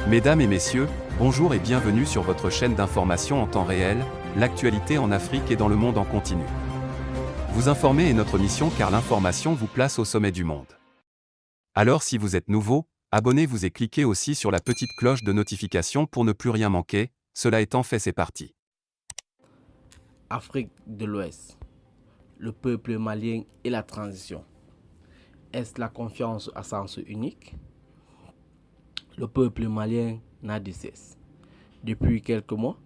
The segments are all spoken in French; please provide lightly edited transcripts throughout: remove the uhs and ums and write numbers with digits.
Mesdames et messieurs, bonjour et bienvenue sur votre chaîne d'information en temps réel, l'actualité en Afrique et dans le monde en continu. Vous informer est notre mission car l'information vous place au sommet du monde. Alors si vous êtes nouveau, abonnez-vous et cliquez aussi sur la petite cloche de notification pour ne plus rien manquer, cela étant fait c'est parti. Afrique de l'Ouest, le peuple malien et la transition. Est-ce la confiance à sens unique? Le peuple malien n'a de cesse, depuis quelques mois,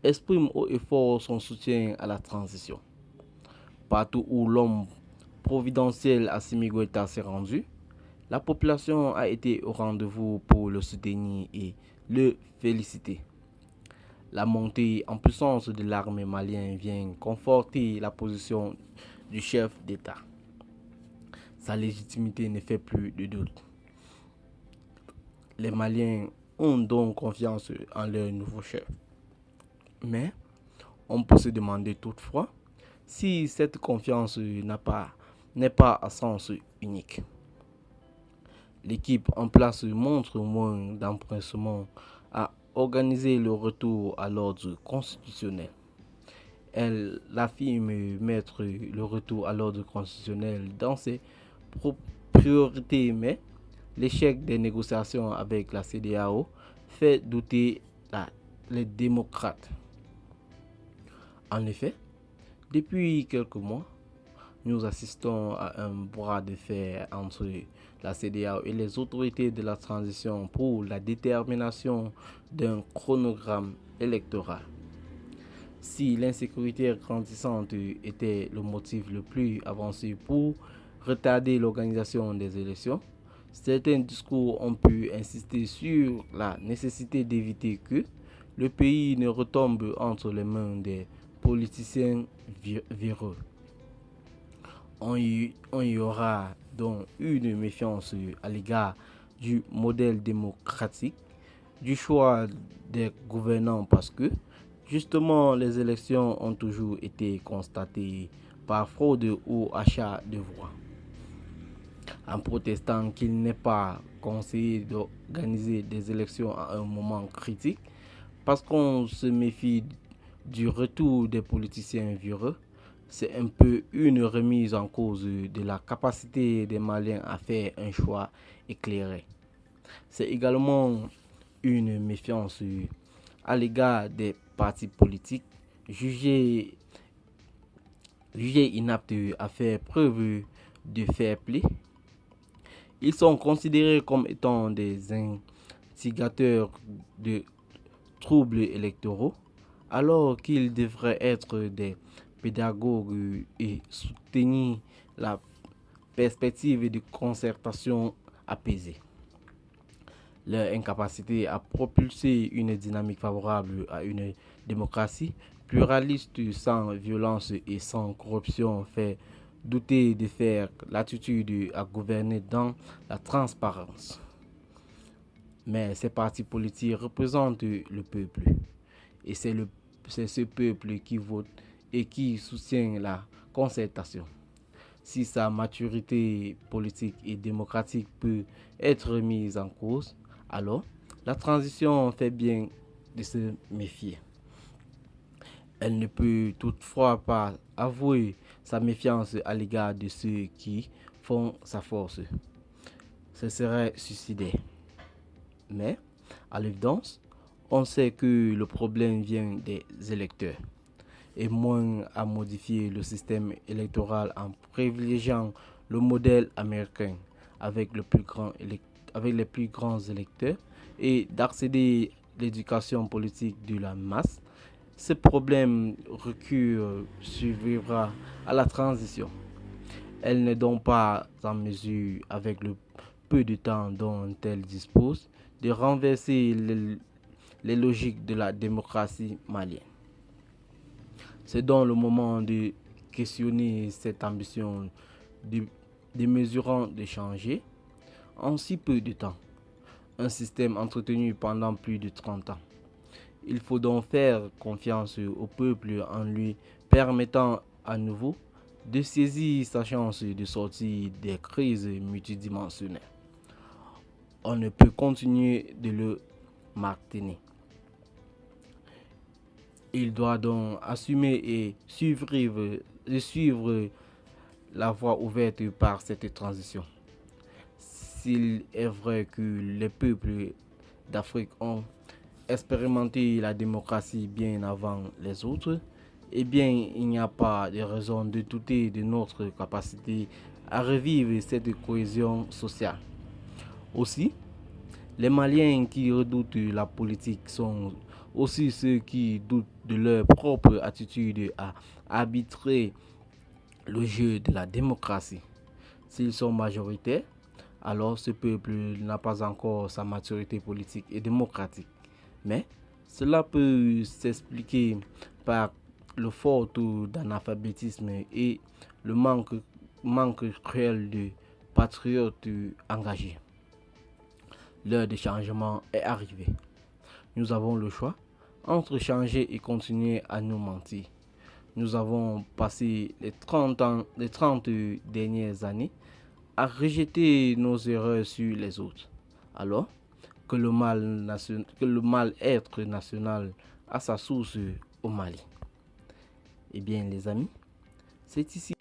exprime haut et fort son soutien à la transition. Partout où l'homme providentiel Assimi Goïta s'est rendu, la population a été au rendez-vous pour le soutenir et le féliciter. La montée en puissance de l'armée malienne vient conforter la position du chef d'État. Sa légitimité ne fait plus de doute. Les Maliens ont donc confiance en leur nouveau chef. Mais on peut se demander toutefois si cette confiance n'est pas à sens unique. L'équipe en place montre moins d'empressement à organiser le retour à l'ordre constitutionnel. Elle affirme mettre le retour à l'ordre constitutionnel dans ses priorités, mais l'échec des négociations avec la CEDEAO fait douter les démocrates. En effet, depuis quelques mois, nous assistons à un bras de fer entre la CEDEAO et les autorités de la transition pour la détermination d'un chronogramme électoral. Si l'insécurité grandissante était le motif le plus avancé pour retarder l'organisation des élections, certains discours ont pu insister sur la nécessité d'éviter que le pays ne retombe entre les mains des politiciens véreux. On y aura donc une méfiance à l'égard du modèle démocratique, du choix des gouvernants parce que justement les élections ont toujours été constatées par fraude ou achat de voix. En protestant qu'il n'est pas conseillé d'organiser des élections à un moment critique parce qu'on se méfie du retour des politiciens véreux, c'est un peu une remise en cause de la capacité des Maliens à faire un choix éclairé. C'est également une méfiance à l'égard des partis politiques jugés inaptes à faire preuve de fair play. Ils sont considérés comme étant des instigateurs de troubles électoraux, alors qu'ils devraient être des pédagogues et soutenir la perspective de concertation apaisée. Leur incapacité à propulser une dynamique favorable à une démocratie pluraliste sans violence et sans corruption fait douter de faire l'attitude à gouverner dans la transparence. Mais ces partis politiques représentent le peuple. Et c'est ce peuple qui vote et qui soutient la concertation. Si sa maturité politique et démocratique peut être mise en cause, alors la transition fait bien de se méfier. Elle ne peut toutefois pas avouer sa méfiance à l'égard de ceux qui font sa force. Ce serait suicidaire. Mais, à l'évidence, on sait que le problème vient des électeurs et moins à modifier le système électoral en privilégiant le modèle américain avec les plus grands électeurs et d'accéder à l'éducation politique de la masse. Ce problème recul survivra à la transition. Elle n'est donc pas en mesure, avec le peu de temps dont elle dispose, de renverser les logiques de la démocratie malienne. C'est donc le moment de questionner cette ambition démesurant de changer en si peu de temps. Un système entretenu pendant plus de 30 ans. Il faut donc faire confiance au peuple en lui permettant à nouveau de saisir sa chance de sortir des crises multidimensionnelles. On ne peut continuer de le Martinet. Il doit donc assumer et suivre la voie ouverte par cette transition. S'il est vrai que les peuples d'Afrique ont expérimenté la démocratie bien avant les autres, eh bien, il n'y a pas de raison de douter de notre capacité à revivre cette cohésion sociale. Aussi, les Maliens qui redoutent la politique sont aussi ceux qui doutent de leur propre attitude à arbitrer le jeu de la démocratie. S'ils sont majoritaires, alors ce peuple n'a pas encore sa maturité politique et démocratique. Mais cela peut s'expliquer par le fort taux d'analphabétisme et le manque cruel de patriotes engagés. L'heure de changement est arrivée. Nous avons le choix entre changer et continuer à nous mentir. Nous avons passé les 30 dernières années à rejeter nos erreurs sur les autres. Alors que le mal-être national a sa source au Mali. Eh bien les amis, c'est ici